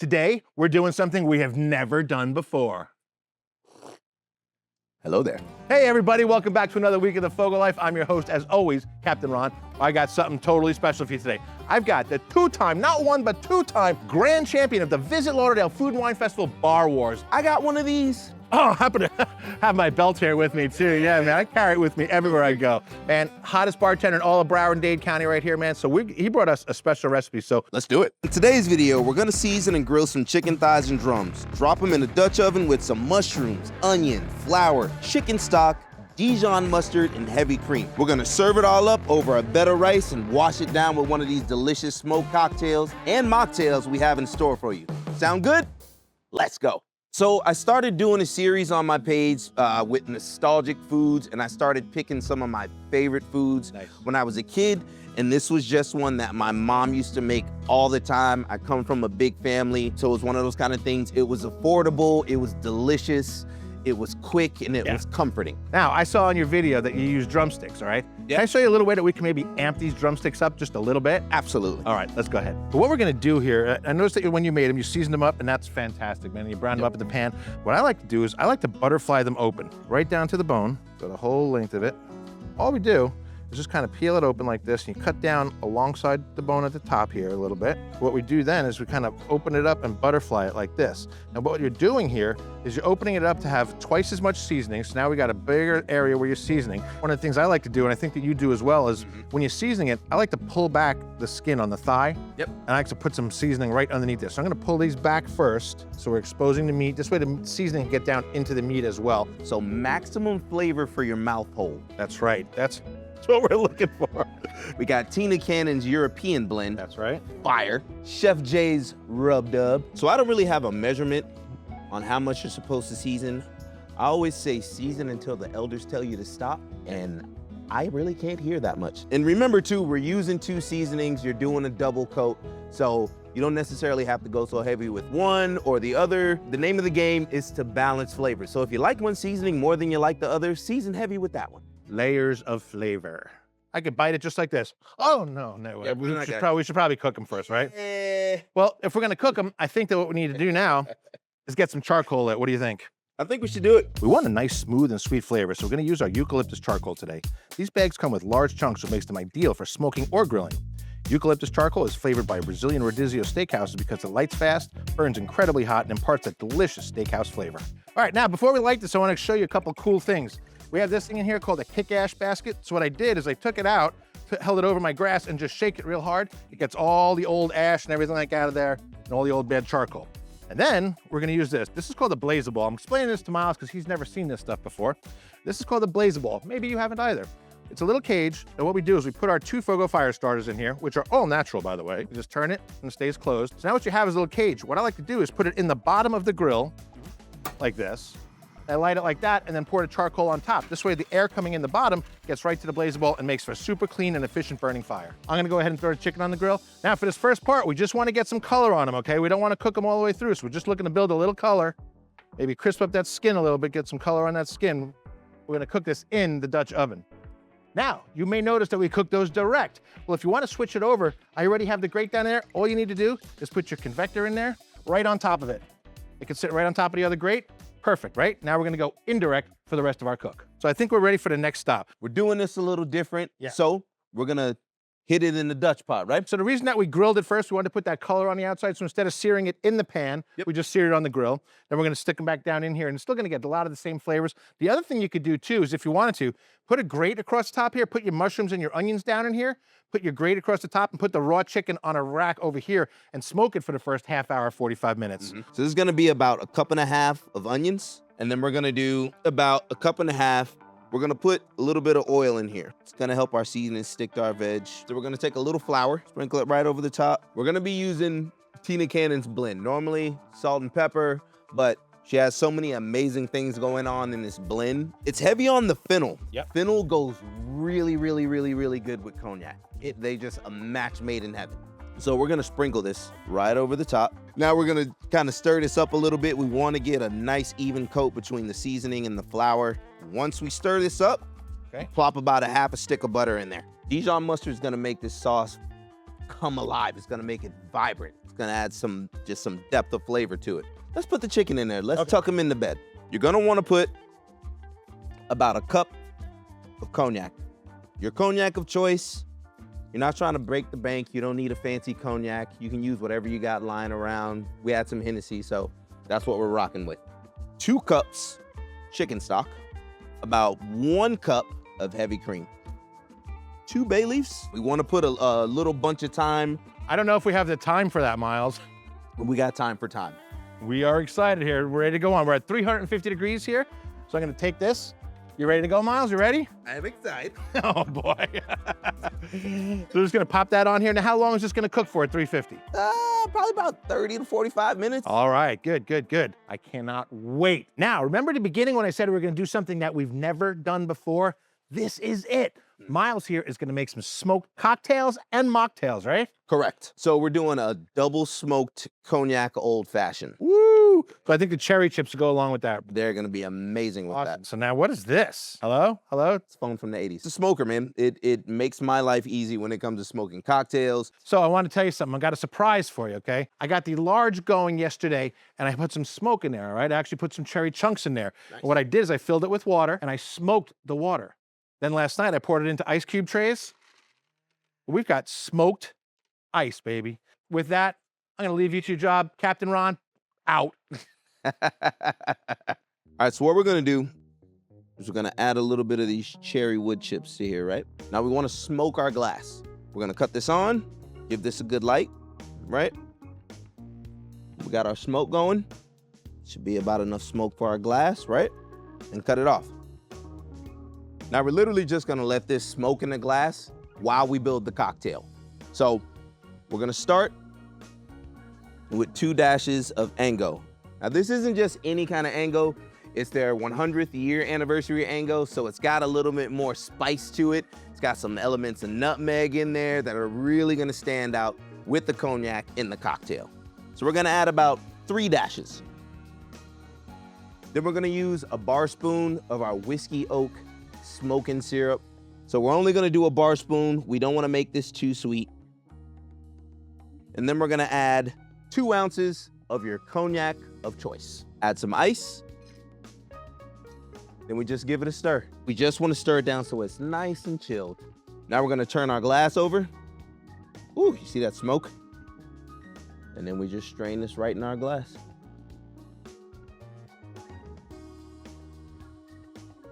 Today, we're doing something we have never done before. Hello there. Hey everybody, welcome back to another week of the Fogo Life. I'm your host, as always, Captain Ron. I got something totally special for you today. I've got the two-time, not one, but two-time grand champion of the Visit Lauderdale Food and Wine Festival Bar Wars. I got one of these. Oh, I happen to have my belt here with me too. Yeah, man, I carry it with me everywhere I go. Man, hottest bartender in all of Broward and Dade County right here, man. So he brought us a special recipe, so Let's do it. In today's video, we're gonna season and grill some chicken thighs and drums. Drop them in a Dutch oven with some mushrooms, onion, flour, chicken stock, Dijon mustard, and heavy cream. We're gonna serve it all up over a bed of rice and wash it down with one of these delicious smoked cocktails and mocktails we have in store for you. Sound good? Let's go. So I started doing a series on my page with nostalgic foods, and I started picking some of my favorite foods when I was a kid, and this was just one that my mom used to make all the time. I come from a big family, so it was one of those kind of things. It was affordable, it was delicious, it was quick, and it was comforting. Now, I saw in your video that you use drumsticks, all right? Can I show you a little way that we can maybe amp these drumsticks up just a little bit? Absolutely. All right, let's go ahead. But what we're gonna do here, I noticed that when you made them, you seasoned them up, and that's fantastic, man. You browned them up in the pan. What I like to do is I like to butterfly them open, right down to the bone, go the whole length of it. All we do is just kind of peel it open like this, and you cut down alongside the bone at the top here a little bit. What we do then is we kind of open it up and butterfly it like this. Now what you're doing here is you're opening it up to have twice as much seasoning, so now we got a bigger area where you're seasoning. One of the things I like to do, and I think that you do as well, is when you're seasoning it, I like to pull back the skin on the thigh, and I like to put some seasoning right underneath this. So I'm gonna pull these back first, so we're exposing the meat. This way the seasoning can get down into the meat as well. So maximum flavor for your mouth hole. That's right, that's what we're looking for. We got Tina Cannon's European blend. That's right. Fire. Chef Jay's Rub Dub. So I don't really have a measurement on how much you're supposed to season. I always say season until the elders tell you to stop, and I really can't hear that much. And remember too, we're using 2 seasonings, you're doing a double coat, so you don't necessarily have to go so heavy with one or the other. The name of the game is to balance flavor. So if you like one seasoning more than you like the other, season heavy with that one. Layers of flavor. I could bite it just like this. Oh, no. Yeah, we should probably cook them first, right? Well, if we're gonna cook them, I think that what we need to do now is get some charcoal lit. What do you think? I think we should do it. We want a nice, smooth, and sweet flavor, so we're gonna use our eucalyptus charcoal today. These bags come with large chunks, which makes them ideal for smoking or grilling. Eucalyptus charcoal is flavored by Brazilian Rodizio steakhouses because it lights fast, burns incredibly hot, and imparts that delicious steakhouse flavor. All right, now, before we light this, I wanna show you a couple cool things. We have this thing in here called a kick ash basket. So what I did is I took it out, held it over my grass, and just shake it real hard. It gets all the old ash and everything like out of there, and all the old bad charcoal. And then we're gonna use this. This is called the Blazaball. I'm explaining this to Miles because he's never seen this stuff before. This is called the Blazaball. Maybe you haven't either. It's a little cage, and what we do is we put our 2 Fogo fire starters in here, which are all natural, by the way. You just turn it, and it stays closed. So now what you have is a little cage. What I like to do is put it in the bottom of the grill, like this. I light it like that and then pour the charcoal on top. This way the air coming in the bottom gets right to the Blazaball and makes for a super clean and efficient burning fire. I'm gonna go ahead and throw the chicken on the grill. Now for this first part, we just wanna get some color on them, okay? We don't wanna cook them all the way through, so we're just looking to build a little color, maybe crisp up that skin a little bit, get some color on that skin. We're gonna cook this in the Dutch oven. Now, you may notice that we cook those direct. Well, if you wanna switch it over, I already have the grate down there. All you need to do is put your convector in there, right on top of it. It can sit right on top of the other grate. Perfect, right? Now we're gonna go indirect for the rest of our cook. So I think we're ready for the next stop. We're doing this a little different, so we're gonna hit it in the Dutch pot, right? So the reason that we grilled it first, we wanted to put that color on the outside, so instead of searing it in the pan, we just seared it on the grill. Then we're gonna stick them back down in here, and it's still gonna get a lot of the same flavors. The other thing you could do too is if you wanted to, put a grate across the top here, put your mushrooms and your onions down in here, put your grate across the top, and put the raw chicken on a rack over here, and smoke it for the first half hour, 45 minutes. So this is gonna be about 1.5 cups of onions, and then we're gonna do about 1.5 cups. We're gonna put a little bit of oil in here. It's gonna help our seasoning stick to our veg. So we're gonna take a little flour, sprinkle it right over the top. We're gonna be using Tina Cannon's blend. Normally salt and pepper, but she has so many amazing things going on in this blend. It's heavy on the fennel. Fennel goes really, really, really, really good with cognac. They just a match made in heaven. So we're gonna sprinkle this right over the top. Now we're gonna kind of stir this up a little bit. We wanna get a nice even coat between the seasoning and the flour. Once we stir this up, plop about a half a stick of butter in there. Dijon mustard is gonna make this sauce come alive. It's gonna make it vibrant. It's gonna add just some depth of flavor to it. Let's put the chicken in there. Let's tuck them in the bed. You're gonna wanna put about a cup of cognac. Your cognac of choice. You're not trying to break the bank. You don't need a fancy cognac. You can use whatever you got lying around. We had some Hennessy, so that's what we're rocking with. 2 cups chicken stock, about 1 cup of heavy cream. 2 bay leaves. We want to put a little bunch of thyme. I don't know if we have the time for that, Miles. We got time for thyme. We are excited here. We're ready to go on. We're at 350 degrees here. So I'm gonna take this. You ready to go, Miles? You ready? I'm excited. Oh boy. So we're just gonna pop that on here. Now, how long is this gonna cook for at 350? Probably about 30 to 45 minutes. All right, good, good, good. I cannot wait. Now, remember at the beginning when I said we were gonna do something that we've never done before? This is it. Miles here is gonna make some smoked cocktails and mocktails, right? Correct. So we're doing a double smoked cognac old fashioned. Woo! So I think the cherry chips go along with that. They're gonna be amazing with Awesome. that. So now what is this? Hello? Hello? It's a phone from the 80s. It's a smoker, man. It makes my life easy when it comes to smoking cocktails. So I want to tell you something. I got a surprise for you, okay? I got the large going yesterday, and I put some smoke in there, all right? I actually put some cherry chunks in there. Nice. What I did is I filled it with water, and I smoked the water. Then last night, I poured it into ice cube trays. We've got smoked ice, baby. With that, I'm going to leave you to your job. Captain Ron, out. All right, so what we're gonna do is we're gonna add a little bit of these cherry wood chips to here, right? Now we wanna smoke our glass. We're gonna cut this on, give this a good light, right? We got our smoke going. Should be about enough smoke for our glass, right? And cut it off. Now we're literally just gonna let this smoke in the glass while we build the cocktail. So we're gonna start with 2 dashes of Ango. Now this isn't just any kind of Ango, it's their 100th year anniversary Ango, so it's got a little bit more spice to it. It's got some elements of nutmeg in there that are really gonna stand out with the cognac in the cocktail. So we're gonna add about 3 dashes. Then we're gonna use a bar spoon of our whiskey oak smoking syrup. So we're only gonna do a bar spoon. We don't wanna make this too sweet. And then we're gonna add 2 ounces of your cognac of choice. Add some ice. Then we just give it a stir. We just wanna stir it down so it's nice and chilled. Now we're gonna turn our glass over. Ooh, you see that smoke? And then we just strain this right in our glass.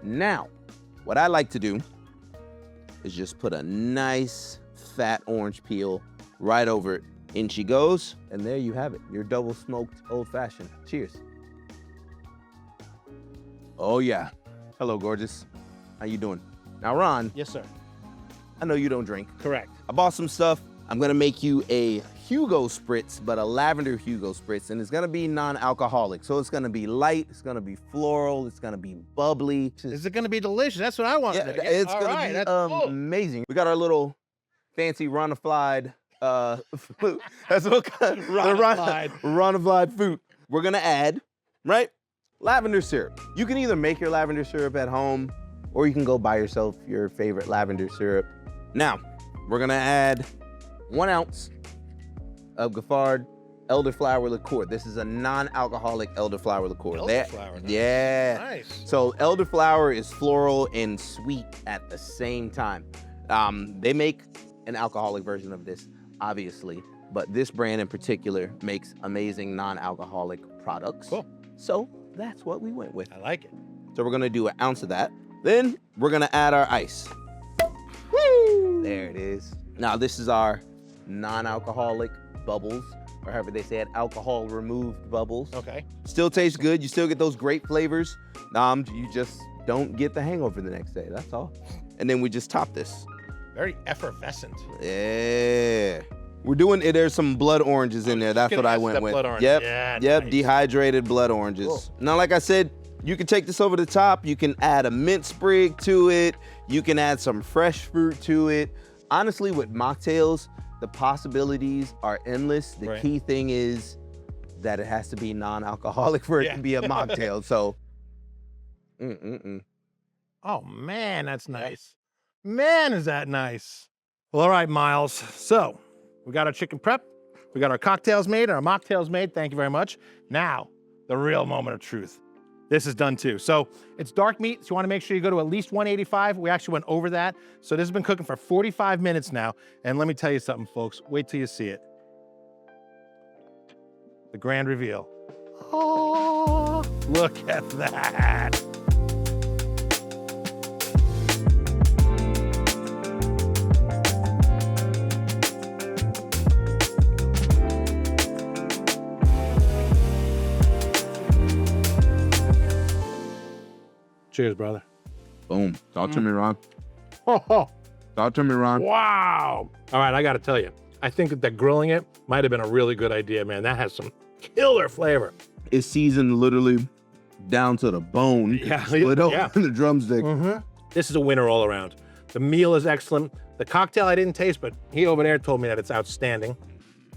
Now, what I like to do is just put a nice fat orange peel right over it. In she goes, and there you have it, your double smoked old fashioned. Cheers. Oh yeah. Hello, gorgeous. How you doing? Now, Ron, Yes, sir. I know you don't drink. Correct. I bought some stuff. I'm gonna make you a Hugo Spritz, but a Lavender Hugo Spritz, and it's gonna be non-alcoholic. So it's gonna be light, it's gonna be floral, it's gonna be bubbly. Is it going to be delicious? That's what I want. Yeah, it's gonna be amazing. We got our little fancy Ronaflied flute. That's what kind of Ronaflied flute. We're gonna add, right? Lavender syrup. You can either make your lavender syrup at home, or you can go buy yourself your favorite lavender syrup. Now, we're gonna add 1 ounce of Gaffard elderflower liqueur. This is a non-alcoholic elderflower liqueur. Elderflower, nice. Yeah. Nice. So elderflower is floral and sweet at the same time. They make an alcoholic version of this, obviously, but this brand in particular makes amazing non-alcoholic products. Cool. So that's what we went with. I like it. So we're gonna do 1 ounce of that. Then we're gonna add our ice. Woo! There it is. Now this is our non-alcoholic bubbles, or however they say it, alcohol removed bubbles. Okay. Still tastes good. You still get those great flavors. You just don't get the hangover the next day, that's all. And then we just top this. Very effervescent. Yeah. We're doing it. There's some blood oranges in there. That's what I went with. Blood orange. Yep. Yeah, Yep. nice. Dehydrated blood oranges. Cool. Now, like I said, you can take this over the top. You can add a mint sprig to it. You can add some fresh fruit to it. Honestly, with mocktails, the possibilities are endless. The Right. key thing is that it has to be non-alcoholic for it to be a mocktail. So, Oh, man, that's nice. Man, is that nice. Well, all right, Miles. So we got our chicken prep. We got our cocktails made and our mocktails made. Thank you very much. Now, the real moment of truth. This is done too. So it's dark meat, so you wanna make sure you go to at least 185. We actually went over that. So this has been cooking for 45 minutes now. And let me tell you something, folks. Wait till you see it. The grand reveal. Oh, look at that. Cheers, brother. Boom. Talk to me, Ron. Oh, Talk to me, Ron. wow. All right, I got to tell you, I think that grilling it might have been a really good idea, man. That has some killer flavor. It's seasoned literally down to the bone. Yeah, Split yeah. open the drumstick. This is a winner all around. The meal is excellent. The cocktail I didn't taste, but he over there told me that it's outstanding.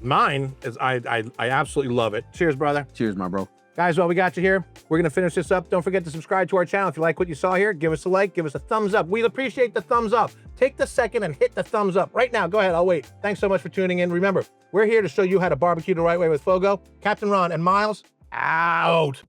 Mine is, I absolutely love it. Cheers, brother. Cheers, my bro. Guys, while we got you here, we're gonna finish this up. Don't forget to subscribe to our channel. If you like what you saw here, give us a like, give us a thumbs up. We'd appreciate the thumbs up. Take the second and hit the thumbs up right now. Go ahead, I'll wait. Thanks so much for tuning in. Remember, we're here to show you how to barbecue the right way with Fogo. Captain Ron and Miles, out.